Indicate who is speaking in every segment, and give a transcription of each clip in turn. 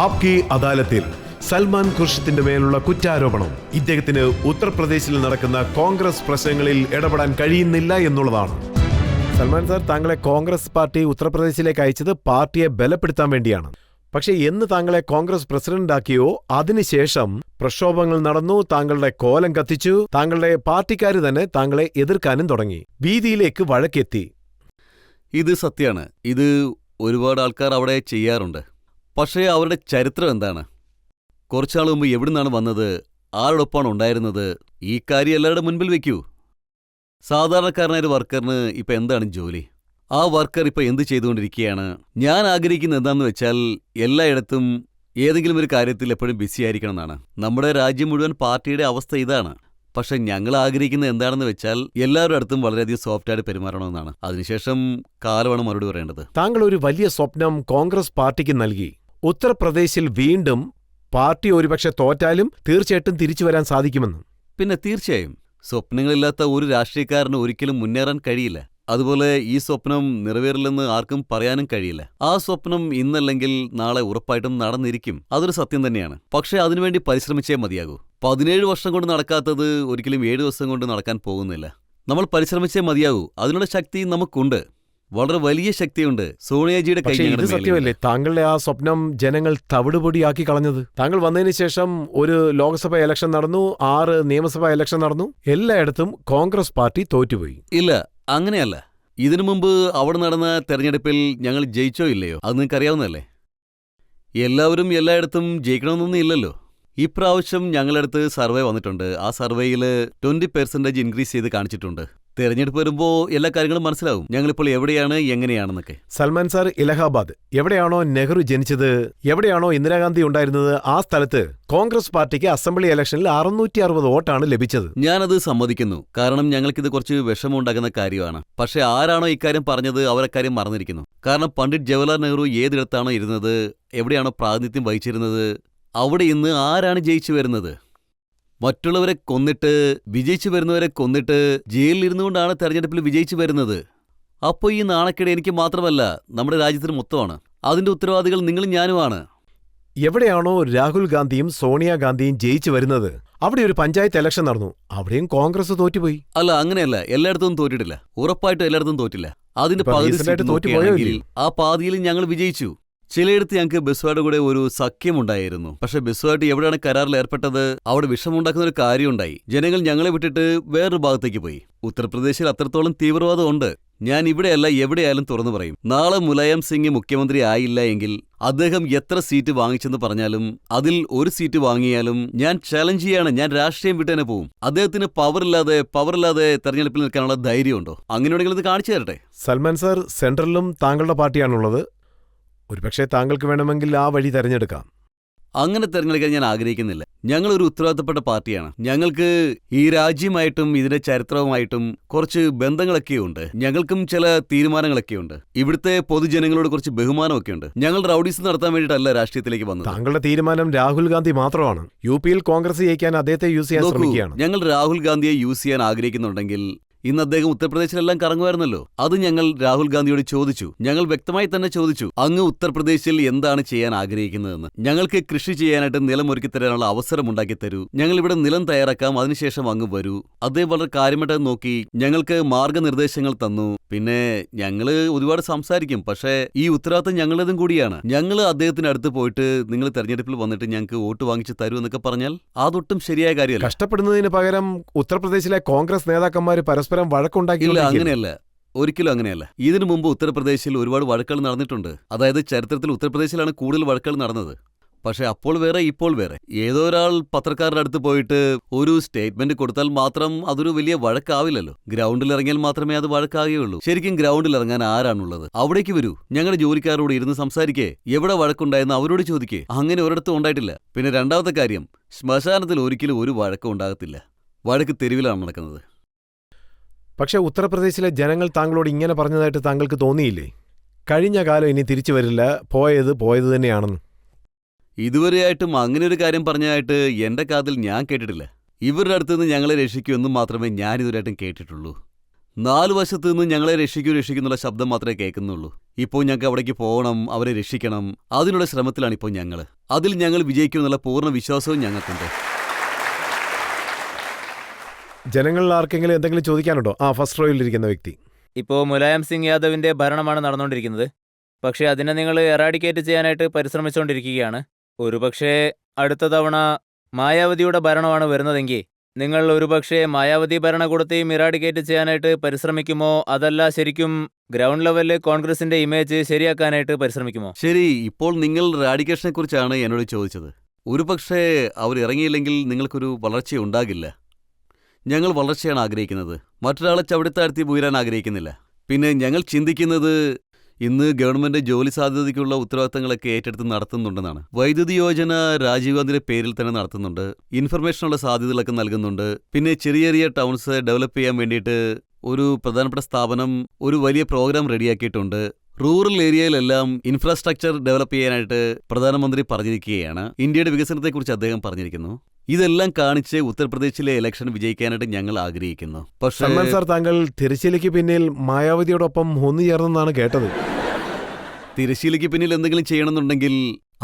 Speaker 1: ആപ്കി അദാലത്തിൽ സൽമാൻ ഖുർഷിദിന്റെ മേലുള്ള കുറ്റാരോപണം ഇദ്ദേഹത്തിന് ഉത്തർപ്രദേശിൽ നടക്കുന്ന കോൺഗ്രസ് പ്രശ്നങ്ങളിൽ ഇടപെടാൻ കഴിയുന്നില്ല എന്നുള്ളതാണ്. സൽമാൻ സാർ, താങ്കളെ കോൺഗ്രസ് പാർട്ടി ഉത്തർപ്രദേശിലേക്ക് അയച്ചത് പാർട്ടിയെ ബലപ്പെടുത്താൻ വേണ്ടിയാണ്. പക്ഷേ എന്ന് താങ്കളെ കോൺഗ്രസ് പ്രസിഡന്റാക്കിയോ അതിനുശേഷം പ്രക്ഷോഭങ്ങൾ നടന്നു, താങ്കളുടെ കോലം കത്തിച്ചു, താങ്കളുടെ പാർട്ടിക്കാർ തന്നെ താങ്കളെ എതിർക്കാനും തുടങ്ങി, വീതിയിലേക്ക് വഴക്കെത്തി.
Speaker 2: ഇത് സത്യമാണ്. ഇത് ഒരുപാട് ആൾക്കാർ അവിടെ ചെയ്യാറുണ്ട്. പക്ഷേ അവരുടെ ചരിത്രം എന്താണ്? കുറച്ചാൾ മുമ്പ് എവിടുന്നാണ് വന്നത്, ആരോടൊപ്പമാണ് ഉണ്ടായിരുന്നത്, ഈ കാര്യം എല്ലാവരുടെ മുൻപിൽ വെക്കൂ. സാധാരണക്കാരനായ ഒരു വർക്കറിന് ഇപ്പം എന്താണ് ജോലി? ആ വർക്കർ ഇപ്പം എന്ത് ചെയ്തുകൊണ്ടിരിക്കുകയാണ്? ഞാൻ ആഗ്രഹിക്കുന്നത് എന്താണെന്ന് വെച്ചാൽ എല്ലായിടത്തും ഏതെങ്കിലും ഒരു കാര്യത്തിൽ എപ്പോഴും ബിസി ആയിരിക്കണം എന്നാണ്. നമ്മുടെ രാജ്യം മുഴുവൻ പാർട്ടിയുടെ അവസ്ഥ ഇതാണ്. പക്ഷെ ഞങ്ങൾ ആഗ്രഹിക്കുന്നത് എന്താണെന്ന് വെച്ചാൽ എല്ലാവരുടെ അടുത്തും വളരെയധികം സോഫ്റ്റായിട്ട് പെരുമാറണമെന്നാണ്. അതിനുശേഷം കാലമാണ് മറുപടി പറയേണ്ടത്.
Speaker 1: താങ്കൾ ഒരു വലിയ സ്വപ്നം കോൺഗ്രസ് പാർട്ടിക്ക് നൽകി. ഉത്തർപ്രദേശിൽ വീണ്ടും പാർട്ടി ഒരുപക്ഷെ തോറ്റാലും തീർച്ചയായിട്ടും തിരിച്ചു വരാൻ സാധിക്കുമെന്ന്.
Speaker 2: പിന്നെ തീർച്ചയായും സ്വപ്നങ്ങളില്ലാത്ത ഒരു രാഷ്ട്രീയക്കാരന് ഒരിക്കലും മുന്നേറാൻ കഴിയില്ല. അതുപോലെ ഈ സ്വപ്നം നിറവേറില്ലെന്ന് ആർക്കും പറയാനും കഴിയില്ല. ആ സ്വപ്നം ഇന്നല്ലെങ്കിൽ നാളെ ഉറപ്പായിട്ടും നടന്നിരിക്കും. അതൊരു സത്യം തന്നെയാണ്. പക്ഷേ അതിനുവേണ്ടി പരിശ്രമിച്ചേ മതിയാകൂ. 17 വർഷം കൊണ്ട് നടക്കാത്തത് ഒരിക്കലും 7 ദിവസം കൊണ്ട് നടക്കാൻ പോകുന്നില്ല. നമ്മൾ പരിശ്രമിച്ചേ മതിയാകൂ. അതിനുള്ള ശക്തി നമുക്കുണ്ട്, വളരെ വലിയ ശക്തിയുണ്ട്. സോണിയാജിയുടെ കൈ.
Speaker 1: ഇത് സത്യമല്ലേ? താങ്കളുടെ ആ സ്വപ്നം ജനങ്ങൾ തവിടുപൊടിയാക്കി കളഞ്ഞത്. താങ്കൾ വന്നതിന് ശേഷം ഒരു ലോക്സഭാ ഇലക്ഷൻ നടന്നു, 6 നിയമസഭാ ഇലക്ഷൻ നടന്നു, എല്ലായിടത്തും കോൺഗ്രസ് പാർട്ടി തോറ്റുപോയി.
Speaker 2: ഇല്ല, അങ്ങനെയല്ല. ഇതിനു മുമ്പ് അവിടെ നടന്ന തെരഞ്ഞെടുപ്പിൽ ഞങ്ങൾ ജയിച്ചോ ഇല്ലയോ അത് നിങ്ങൾക്ക് അറിയാവുന്നതല്ലേ. എല്ലാവരും എല്ലായിടത്തും ജയിക്കണമെന്നൊന്നും ഇല്ലല്ലോ. ഇപ്രാവശ്യം ഞങ്ങളടുത്ത് സർവേ വന്നിട്ടുണ്ട്. ആ സർവേയിൽ 20% ഇൻക്രീസ് ചെയ്ത് കാണിച്ചിട്ടുണ്ട്. തെരഞ്ഞെടുപ്പ് വരുമ്പോൾ എല്ലാ കാര്യങ്ങളും മനസ്സിലാവും ഞങ്ങളിപ്പോൾ എവിടെയാണ് എങ്ങനെയാണെന്നൊക്കെ.
Speaker 1: സൽമാൻ സാർ, ഇലഹാബാദ് എവിടെയാണോ നെഹ്റു ജനിച്ചത്, എവിടെയാണോ ഇന്ദിരാഗാന്ധി ഉണ്ടായിരുന്നത്, ആ സ്ഥലത്ത് കോൺഗ്രസ് പാർട്ടിക്ക് അസംബ്ലി ഇലക്ഷനിൽ 660 വോട്ടാണ് ലഭിച്ചത്.
Speaker 2: ഞാനത് സമ്മതിക്കുന്നു. കാരണം ഞങ്ങൾക്കിത് കുറച്ച് വിഷമമുണ്ടാകുന്ന കാര്യമാണ്. പക്ഷെ ആരാണോ ഇക്കാര്യം പറഞ്ഞത് അവരക്കാര്യം മറന്നിരിക്കുന്നു. കാരണം പണ്ഡിറ്റ് ജവഹർലാൽ നെഹ്റു ഏതിടത്താണോ ഇരുന്നത്, എവിടെയാണോ പ്രാതിനിധ്യം വഹിച്ചിരുന്നത്, അവിടെ ഇന്ന് ആരാണ് ജയിച്ചു വരുന്നത്? മറ്റുള്ളവരെ കൊന്നിട്ട് വിജയിച്ചു വരുന്നവരെ കൊന്നിട്ട് ജയിലിലിരുന്നു കൊണ്ടാണ് തെരഞ്ഞെടുപ്പിൽ വിജയിച്ചു വരുന്നത്. അപ്പോൾ ഈ നാണക്കേട് എനിക്ക് മാത്രമല്ല, നമ്മുടെ രാജ്യത്തിന് മൊത്തമാണ്. അതിന്റെ ഉത്തരവാദികൾ നിങ്ങളും ഞാനുമാണ്.
Speaker 1: എവിടെയാണോ രാഹുൽ ഗാന്ധിയും സോണിയാഗാന്ധിയും ജയിച്ചു വരുന്നത് അവിടെ ഒരു പഞ്ചായത്ത് ഇലക്ഷൻ നടന്നു, അവിടെയും കോൺഗ്രസ് തോറ്റുപോയി.
Speaker 2: അല്ല, അങ്ങനെയല്ല. എല്ലായിടത്തും തോറ്റിട്ടില്ല. ഉറപ്പായിട്ടും എല്ലായിടത്തും തോറ്റില്ല. അതിന്റെ ആ പാതിയിൽ ഞങ്ങൾ വിജയിച്ചു. ചിലയിടത്ത് ഞങ്ങൾക്ക് ബിസ്വായുടെ കൂടെ ഒരു സഖ്യമുണ്ടായിരുന്നു. പക്ഷെ ബിസ്വായിട്ട് എവിടെയാണ് കരാറിൽ ഏർപ്പെട്ടത് അവിടെ വിഷമുണ്ടാക്കുന്ന ഒരു കാര്യമുണ്ടായി. ജനങ്ങൾ ഞങ്ങളെ വിട്ടിട്ട് വേറൊരു ഭാഗത്തേക്ക് പോയി. ഉത്തർപ്രദേശിൽ അത്രത്തോളം തീവ്രവാദം ഉണ്ട്. ഞാൻ ഇവിടെയല്ല എവിടെയായാലും തുറന്നു പറയും. നാളെ മുലായം സിംഗ് മുഖ്യമന്ത്രി ആയില്ല എങ്കിൽ അദ്ദേഹം എത്ര സീറ്റ് വാങ്ങിച്ചെന്ന് പറഞ്ഞാലും അതിൽ ഒരു സീറ്റ് വാങ്ങിയാലും ഞാൻ ചാലഞ്ച് ചെയ്യാണ്. ഞാൻ രാഷ്ട്രീയം വിട്ടേനെ പോവും. അദ്ദേഹത്തിന് പവറില്ലാതെ തെരഞ്ഞെടുപ്പിൽ നിൽക്കാനുള്ള ധൈര്യമുണ്ടോ? അങ്ങനെയുണ്ടെങ്കിൽ ഇത് കാണിച്ചു തരട്ടെ.
Speaker 1: സൽമാൻ സാർ, സെൻട്രലിലും താങ്കളുടെ പാർട്ടിയാണുള്ളത്. ഒരുപക്ഷെ താങ്കൾക്ക് വേണമെങ്കിൽ ആ വഴി തെരഞ്ഞെടുക്കാം.
Speaker 2: അങ്ങനെ തെരഞ്ഞെടുക്കാൻ ഞാൻ ആഗ്രഹിക്കുന്നില്ല. ഞങ്ങൾ ഒരു ഉത്തരവാദിത്തപ്പെട്ട പാർട്ടിയാണ്. ഞങ്ങൾക്ക് ഈ രാജ്യമായിട്ടും ഇതിന്റെ ചരിത്രവുമായിട്ടും കുറച്ച് ബന്ധങ്ങളൊക്കെയുണ്ട്. ഞങ്ങൾക്കും ചില തീരുമാനങ്ങളൊക്കെയുണ്ട്. ഇവിടുത്തെ പൊതുജനങ്ങളോട് കുറച്ച് ബഹുമാനമൊക്കെയുണ്ട്. ഞങ്ങൾ റൌഡീസ് നടത്താൻ വേണ്ടിയിട്ടല്ല രാഷ്ട്രീയത്തിലേക്ക് വന്നത്.
Speaker 1: താങ്കളുടെ തീരുമാനം രാഹുൽ ഗാന്ധി മാത്രമാണ്. യുപിയിൽ കോൺഗ്രസ് ജയിക്കാൻ അദ്ദേഹത്തെ യൂസ് ചെയ്യാൻ ശ്രമിക്കുകയാണ്.
Speaker 2: ഞങ്ങൾ രാഹുൽ ഗാന്ധിയെ യൂസ് ചെയ്യാൻ ആഗ്രഹിക്കുന്നുണ്ടെങ്കിൽ ഇന്ന് അദ്ദേഹം ഉത്തർപ്രദേശിലെല്ലാം കറങ്ങുമായിരുന്നല്ലോ. അത് ഞങ്ങൾ രാഹുൽ ഗാന്ധിയോട് ചോദിച്ചു. ഞങ്ങൾ വ്യക്തമായി തന്നെ ചോദിച്ചു, അങ്ങ് ഉത്തർപ്രദേശിൽ എന്താണ് ചെയ്യാൻ ആഗ്രഹിക്കുന്നതെന്ന്. ഞങ്ങൾക്ക് കൃഷി ചെയ്യാനായിട്ട് നിലം ഒരുക്കി തരാനുള്ള അവസരം ഉണ്ടാക്കി തരൂ. ഞങ്ങൾ ഇവിടെ നിലം തയ്യാറാക്കാം, അതിനുശേഷം അങ്ങ് വരൂ. അദ്ദേഹം വളരെ കാര്യമായിട്ട് നോക്കി ഞങ്ങൾക്ക് മാർഗനിർദ്ദേശങ്ങൾ തന്നു. പിന്നെ ഞങ്ങള് ഒരുപാട് സംസാരിക്കും. പക്ഷേ ഈ ഉത്തരവാദിത്തം ഞങ്ങളുടേതും കൂടിയാണ്. ഞങ്ങൾ അദ്ദേഹത്തിന് അടുത്ത് പോയിട്ട് നിങ്ങൾ തെരഞ്ഞെടുപ്പിൽ വന്നിട്ട് ഞങ്ങൾക്ക് വോട്ട് വാങ്ങിച്ചു തരൂ എന്നൊക്കെ പറഞ്ഞാൽ അതൊട്ടും ശരിയായ കാര്യമല്ല.
Speaker 1: കഷ്ടപ്പെടുന്നതിന് പകരം ഉത്തർപ്രദേശിലെ കോൺഗ്രസ് നേതാക്കന്മാർ പരസ്പരം വഴക്കുണ്ടാക്കിയില്ല.
Speaker 2: അങ്ങനെയല്ല, ഒരിക്കലും അങ്ങനെയല്ല. ഇതിനു മുമ്പ് ഉത്തർപ്രദേശിൽ ഒരുപാട് വഴക്കുകൾ നടന്നിട്ടുണ്ട്. അതായത് ചരിത്രത്തിൽ ഉത്തർപ്രദേശിലാണ് കൂടുതൽ വഴക്കുകൾ നടന്നത്. പക്ഷെ അപ്പോൾ വേറെ, ഇപ്പോൾ വേറെ. ഏതോ ഒരാൾ പത്രക്കാരുടെ അടുത്ത് പോയിട്ട് ഒരു സ്റ്റേറ്റ്മെന്റ് കൊടുത്താൽ മാത്രം അതൊരു വലിയ വഴക്കാവില്ലല്ലോ. ഗ്രൗണ്ടിൽ ഇറങ്ങിയാൽ മാത്രമേ അത് വഴക്കാകുകയുള്ളൂ. ശരിക്കും ഗ്രൗണ്ടിൽ ഇറങ്ങാൻ ആരാണുള്ളത്? അവിടേക്ക് വരൂ. ഞങ്ങളുടെ ജോലിക്കാരോട് ഇരുന്ന് സംസാരിക്കേ. എവിടെ വഴക്കുണ്ടായെന്ന് അവരോട് ചോദിക്കേ. അങ്ങനെ ഒരിടത്തും ഉണ്ടായിട്ടില്ല. പിന്നെ രണ്ടാമത്തെ കാര്യം, ശ്മശാനത്തിൽ ഒരിക്കലും ഒരു വഴക്കം ഉണ്ടാകത്തില്ല. വഴക്ക് തെരുവിലാണ് നടക്കുന്നത്.
Speaker 1: പക്ഷെ ഉത്തർപ്രദേശിലെ ജനങ്ങൾ താങ്കളോട് ഇങ്ങനെ പറഞ്ഞതായിട്ട് താങ്കൾക്ക് തോന്നിയില്ലേ? കഴിഞ്ഞ കാലം ഇനി തിരിച്ചു വരില്ല, പോയത് തന്നെയാണെന്ന്.
Speaker 2: ഇതുവരെയായിട്ടും അങ്ങനെ ഒരു കാര്യം പറഞ്ഞതായിട്ട് എന്റെ കാതിൽ ഞാൻ കേട്ടിട്ടില്ല. ഇവരുടെ അടുത്തുനിന്ന് ഞങ്ങളെ രക്ഷിക്കുമെന്നും മാത്രമേ ഞാൻ ഇതുവരെയായിട്ടും കേട്ടിട്ടുള്ളൂ. 4 വശത്തു നിന്നും ഞങ്ങളെ രക്ഷിക്കുന്നുള്ള ശബ്ദം മാത്രമേ കേൾക്കുന്നുള്ളൂ. ഇപ്പോൾ ഞങ്ങൾക്ക് അവിടേക്ക് പോകണം, അവരെ രക്ഷിക്കണം. അതിനുള്ള ശ്രമത്തിലാണ് ഇപ്പോൾ ഞങ്ങൾ. അതിൽ ഞങ്ങൾ വിജയിക്കുമെന്നുള്ള പൂർണ്ണ വിശ്വാസവും ഞങ്ങൾക്കുണ്ട്.
Speaker 1: ജനങ്ങളിൽ ആർക്കെങ്കിലും എന്തെങ്കിലും ചോദിക്കാനുണ്ടോ? ഫസ്റ്റ് റോയിലിരിക്കുന്ന വ്യക്തി.
Speaker 3: ഇപ്പോൾ മുലായം സിംഗ് യാദവിൻ്റെ ഭരണമാണ് നടന്നുകൊണ്ടിരിക്കുന്നത്. പക്ഷേ അതിനെ നിങ്ങൾ എറാഡിക്കേറ്റ് ചെയ്യാനായിട്ട് പരിശ്രമിച്ചുകൊണ്ടിരിക്കുകയാണ്. ഒരുപക്ഷേ അടുത്ത തവണ മായാവതിയുടെ ഭരണമാണ് വരുന്നതെങ്കിൽ നിങ്ങൾ ഒരുപക്ഷേ മായാവതി ഭരണകൂടത്തെയും ഇറാഡിക്കേറ്റ് ചെയ്യാനായിട്ട് പരിശ്രമിക്കുമോ, അതല്ല ശരിക്കും ഗ്രൗണ്ട് ലെവലിൽ കോൺഗ്രസിന്റെ ഇമേജ് ശരിയാക്കാനായിട്ട് പരിശ്രമിക്കുമോ?
Speaker 2: ശരി, ഇപ്പോൾ നിങ്ങൾ റാഡിക്കേഷനെ കുറിച്ചാണ് എന്നോട് ചോദിച്ചത്. ഒരുപക്ഷേ അവർ ഇറങ്ങിയില്ലെങ്കിൽ നിങ്ങൾക്കൊരു വളർച്ചയുണ്ടാകില്ല. ഞങ്ങൾ വളർച്ചയാണ് ആഗ്രഹിക്കുന്നത്, മറ്റൊരാളെ ചവിടിത്താഴ്ത്തി ഉയരാൻ ആഗ്രഹിക്കുന്നില്ല. പിന്നെ ഞങ്ങൾ ചിന്തിക്കുന്നത് ഇന്ന് ഗവൺമെന്റ് ജോലി സാധ്യതയ്ക്കുള്ള ഉത്തരവാദിത്തങ്ങളൊക്കെ ഏറ്റെടുത്ത് നടത്തുന്നുണ്ടെന്നാണ്. വൈദ്യുതി യോജന രാജീവ് ഗാന്ധിയുടെ പേരിൽ തന്നെ നടത്തുന്നുണ്ട്. ഇൻഫർമേഷനുള്ള സാധ്യതകളൊക്കെ നൽകുന്നുണ്ട്. പിന്നെ ചെറിയ ചെറിയ ടൗൺസ് ഡെവലപ്പ് ചെയ്യാൻ വേണ്ടിയിട്ട് ഒരു പ്രധാനപ്പെട്ട സ്ഥാപനം ഒരു വലിയ പ്രോഗ്രാം റെഡിയാക്കിയിട്ടുണ്ട്. റൂറൽ ഏരിയയിലെല്ലാം ഇൻഫ്രാസ്ട്രക്ചർ ഡെവലപ്പ് ചെയ്യാനായിട്ട് പ്രധാനമന്ത്രി പറഞ്ഞിരിക്കുകയാണ്. ഇന്ത്യയുടെ വികസനത്തെക്കുറിച്ച് അദ്ദേഹം പറഞ്ഞിരിക്കുന്നു. ഇതെല്ലാം കാണിച്ച് ഉത്തർപ്രദേശിലെ ഇലക്ഷൻ വിജയിക്കാനായിട്ട് ഞങ്ങൾ ആഗ്രഹിക്കുന്നു. പക്ഷേ
Speaker 1: സൽമാൻ സാർ, താങ്കൾ തിരശ്ശീലയ്ക്ക് പിന്നിൽ മായാവതിയോടൊപ്പം ഒന്നുചേർന്നെന്നാണ് കേട്ടത്.
Speaker 2: തിരശ്ശീലയ്ക്ക് പിന്നിൽ എന്തെങ്കിലും ചെയ്യണമെന്നുണ്ടെങ്കിൽ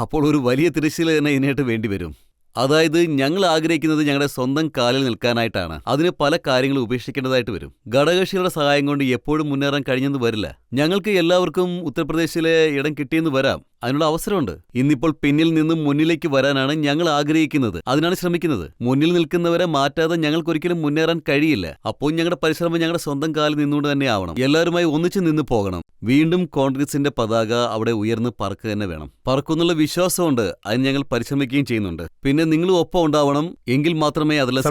Speaker 2: അപ്പോൾ ഒരു വലിയ തിരശ്ശീല തന്നെ ഇതിനായിട്ട് വേണ്ടിവരും. അതായത് ഞങ്ങൾ ആഗ്രഹിക്കുന്നത് ഞങ്ങളുടെ സ്വന്തം കാലിൽ നിൽക്കാനായിട്ടാണ്. അതിന് പല കാര്യങ്ങളും ഉപേക്ഷിക്കേണ്ടതായിട്ട് വരും. ഘടകകക്ഷികളുടെ സഹായം കൊണ്ട് എപ്പോഴും മുന്നേറാൻ കഴിഞ്ഞെന്ന് വരില്ല. ഞങ്ങൾക്ക് എല്ലാവർക്കും ഉത്തർപ്രദേശിലെ ഇടം കിട്ടിയെന്ന് വരാം. അതിനുള്ള അവസരമുണ്ട്. ഇന്നിപ്പോൾ പിന്നിൽ നിന്നും മുന്നിലേക്ക് വരാനാണ് ഞങ്ങൾ ആഗ്രഹിക്കുന്നത്. അതിനാണ് ശ്രമിക്കുന്നത്. മുന്നിൽ നിൽക്കുന്നവരെ മാറ്റാതെ ഞങ്ങൾക്കൊരിക്കലും മുന്നേറാൻ കഴിയില്ല. അപ്പോൾ ഞങ്ങളുടെ പരിശ്രമം ഞങ്ങളുടെ സ്വന്തം കാലിൽ നിന്നുകൊണ്ട് തന്നെ ആവണം. എല്ലാവരുമായി ഒന്നിച്ചു നിന്ന് പോകണം. വീണ്ടും കോൺഗ്രസിന്റെ പതാക അവിടെ ഉയർന്ന് പറക്കുക തന്നെ വേണം. പറക്കുന്നുള്ള വിശ്വാസമുണ്ട്. അതിന് ഞങ്ങൾ പരിശ്രമിക്കുകയും ചെയ്യുന്നുണ്ട്. പിന്നെ നിങ്ങളും ഒപ്പം ഉണ്ടാവണം. എങ്കിൽ മാത്രമേ അതിലെ